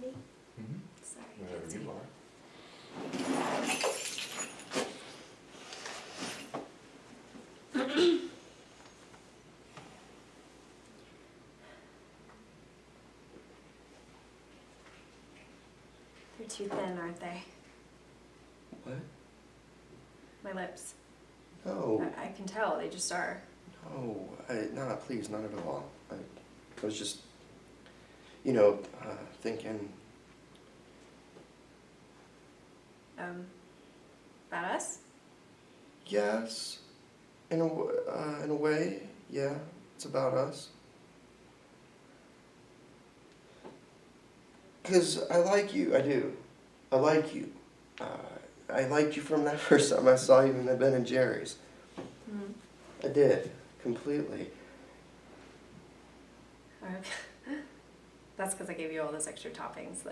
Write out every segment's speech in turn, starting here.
ready? Mm-hmm. Sorry. Whenever you are. They're too thin, aren't they? What? My lips. No. I can tell, they just are. No. No, please, not at all. I was just, thinking. About us? Yes. In a way, yeah. It's about us. Because I like you, I do. I like you. I liked you from that first time I saw you in the Ben and Jerry's. Mm-hmm. I did, completely. That's because I gave you all those extra toppings, though.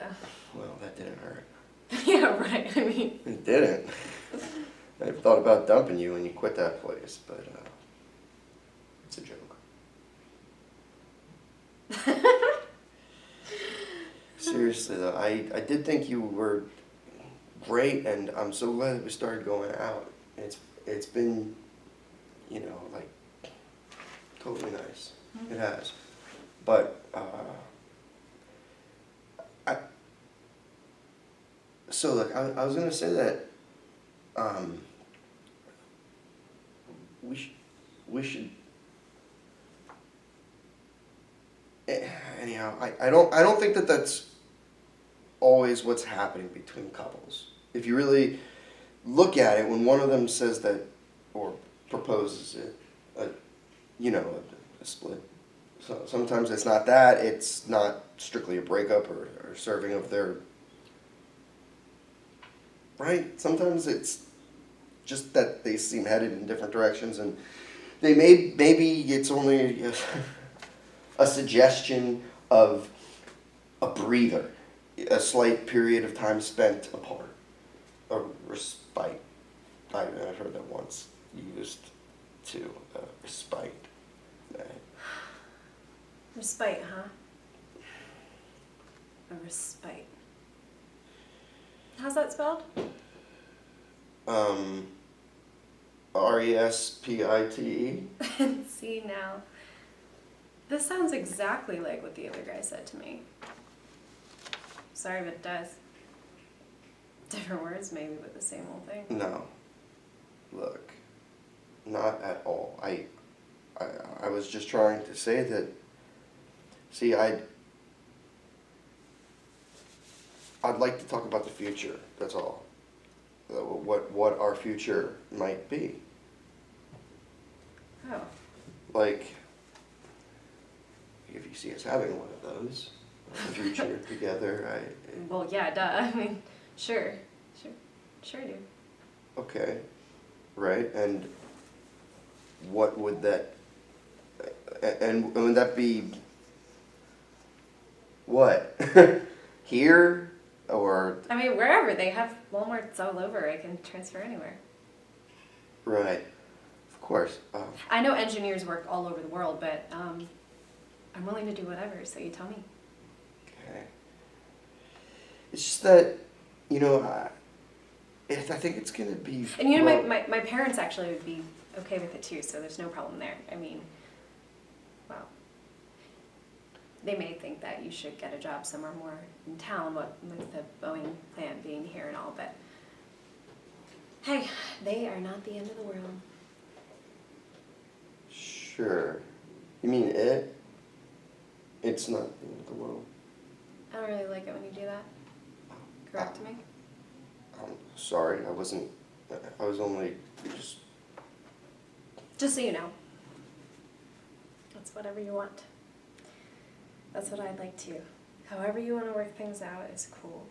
Well, that didn't hurt. Yeah, right, I mean. It didn't. I thought about dumping you when you quit that place, but it's a joke. Seriously though, I did think you were great, and I'm so glad that we started going out. It's been, like, totally nice. Mm-hmm. It has. But so look, I was gonna say that we should anyhow. I don't think that that's always what's happening between couples. If you really look at it, when one of them says that or proposes it, a split. So sometimes it's not that. It's not strictly a breakup or serving of their right. Sometimes it's just that they seem headed in different directions, and maybe it's only a suggestion of a breather, a slight period of time spent apart, a respite. I've heard that once used to respite. Respite, huh? A respite. How's that spelled? RESPITE. See, now. This sounds exactly like what the other guy said to me. Sorry, but it does. Different words, maybe, but the same old thing. No. Look, not at all. I was just trying to say that. See, I'd like to talk about the future. That's all. What our future might be. Oh. Like, if you see us having one of those, the future together, Well, yeah, duh. I mean, sure I do. Okay, right, and what would that, and would that be, what, here, or? I mean, wherever. They have Walmarts all over. I can transfer anywhere. Right, of course. I know engineers work all over the world, but I'm willing to do whatever, so you tell me. Okay. It's just that, I think it's going to be... And my parents actually would be okay with it too, so there's no problem there. I mean, well, they may think that you should get a job somewhere more in town, with the Boeing plant being here and all, but hey, they are not the end of the world. Sure. You mean it? It's not the end of the world. I don't really like it when you do that. Correct me? I'm sorry, I was only just... Just so you know. That's whatever you want. That's what I'd like too. However you want to work things out is cool.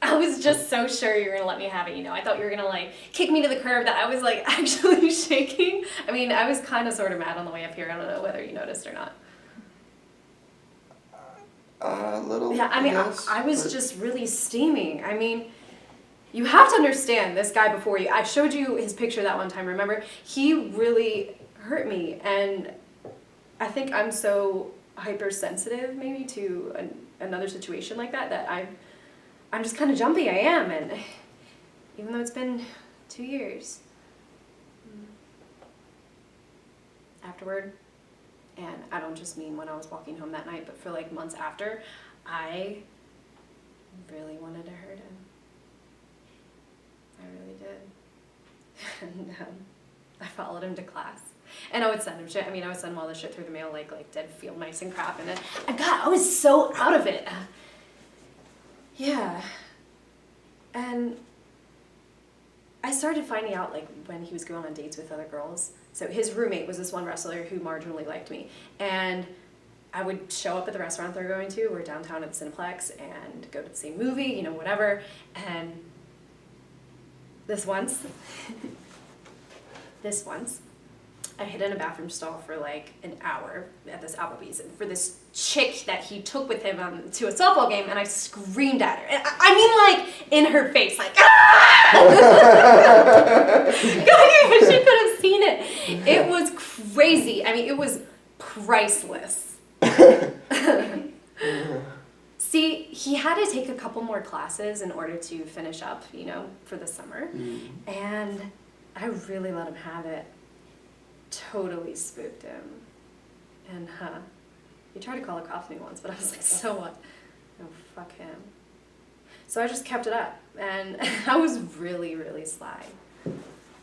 I was just so sure you were going to let me have it, I thought you were going to, kick me to the curb that I was, actually shaking. I mean, I was kind of sort of mad on the way up here. I don't know whether you noticed or not. A little. Yeah, I mean, yes, I was just really steaming. I mean, you have to understand this guy before you. I showed you his picture that one time, remember? He really hurt me, and I think I'm so hypersensitive maybe to another situation like that, that I'm just kind of jumpy. I am, and even though it's been 2 years. Afterward, and I don't just mean when I was walking home that night, but for like months after, I really wanted to hurt him. I really did. And I followed him to class. And I would send him shit. I mean, I would send him all this shit through the mail, like dead field mice and crap. And then, and God, I was so out of it. Yeah. And I started finding out, like, when he was going on dates with other girls. So his roommate was this one wrestler who marginally liked me. And I would show up at the restaurant they're going to. We're downtown at the Cineplex and go to the same movie, you know, whatever. And this once, I hid in a bathroom stall for like an hour at this Applebee's for this chick that he took with him to a softball game, and I screamed at her. And I mean, like, in her face, like, ah! God, you wish you could have seen it. It was crazy. I mean, it was priceless. See, he had to take a couple more classes in order to finish up, you know, for the summer. And I really let him have it. Totally spooked him. And he tried to call the cops on me once, but I was like, so what? Oh, fuck him. So I just kept it up. And I was really, really sly.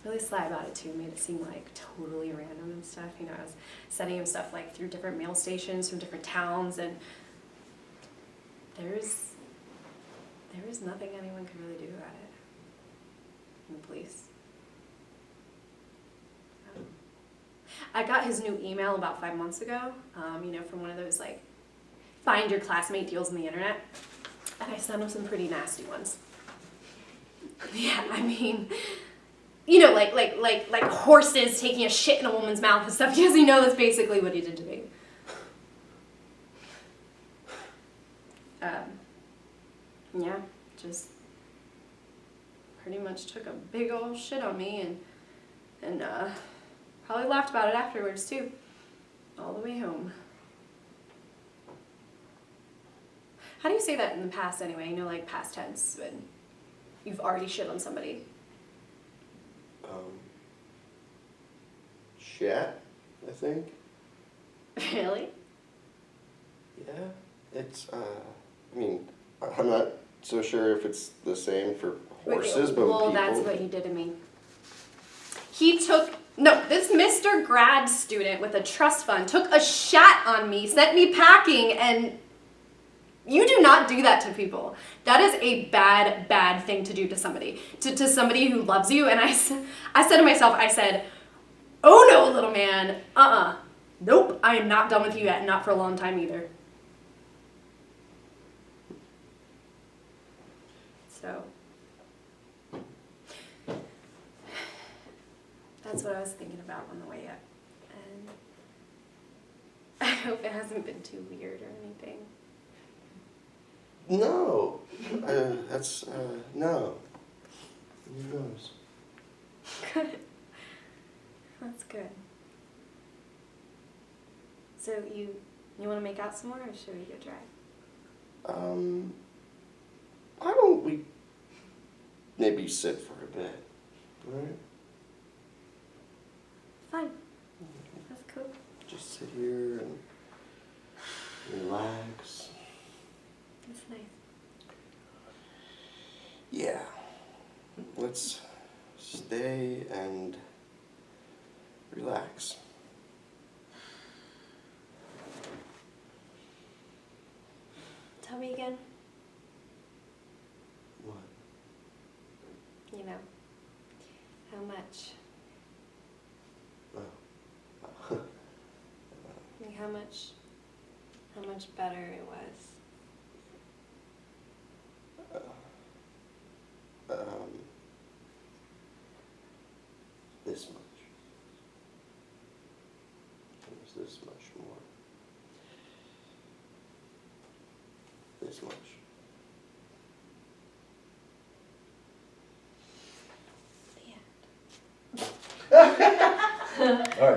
Really sly about it too. Made it seem like totally random and stuff. You know, I was sending him stuff like through different mail stations from different towns, and there was nothing anyone could really do about it. And the police. I got his new email about 5 months ago, you know, from one of those, like, find your classmate deals on the internet. And I sent him some pretty nasty ones. Yeah, I mean, you know, like horses taking a shit in a woman's mouth and stuff, because you know that's basically what he did to me. Yeah, just pretty much took a big old shit on me, and probably laughed about it afterwards too, all the way home. How do you say that in the past anyway? You know, like past tense, when you've already shit on somebody. Shat, I think. Really? Yeah, it's, I mean, I'm not so sure if it's the same for horses, but well, people. that's what he did to me. He took, no, this Mr. Grad student with a trust fund took a shot on me, sent me packing, and you do not do that to people. That is a bad, bad thing to do to somebody. To somebody who loves you. And I said to myself, I said, oh no, little man, nope, I am not done with you yet, not for a long time either. So, that's what I was thinking about on the way up. And I hope it hasn't been too weird or anything. No, that's, no. Who knows? Good. That's good. So you want to make out some more, or should we go drive? Why don't we maybe sit for a bit, right? Fine. That's cool. Just sit here and relax. That's nice. Yeah. Let's stay and relax. Tell me again. What? You know, how much? Oh. Like how much better it was. This much. It was this much more. This much.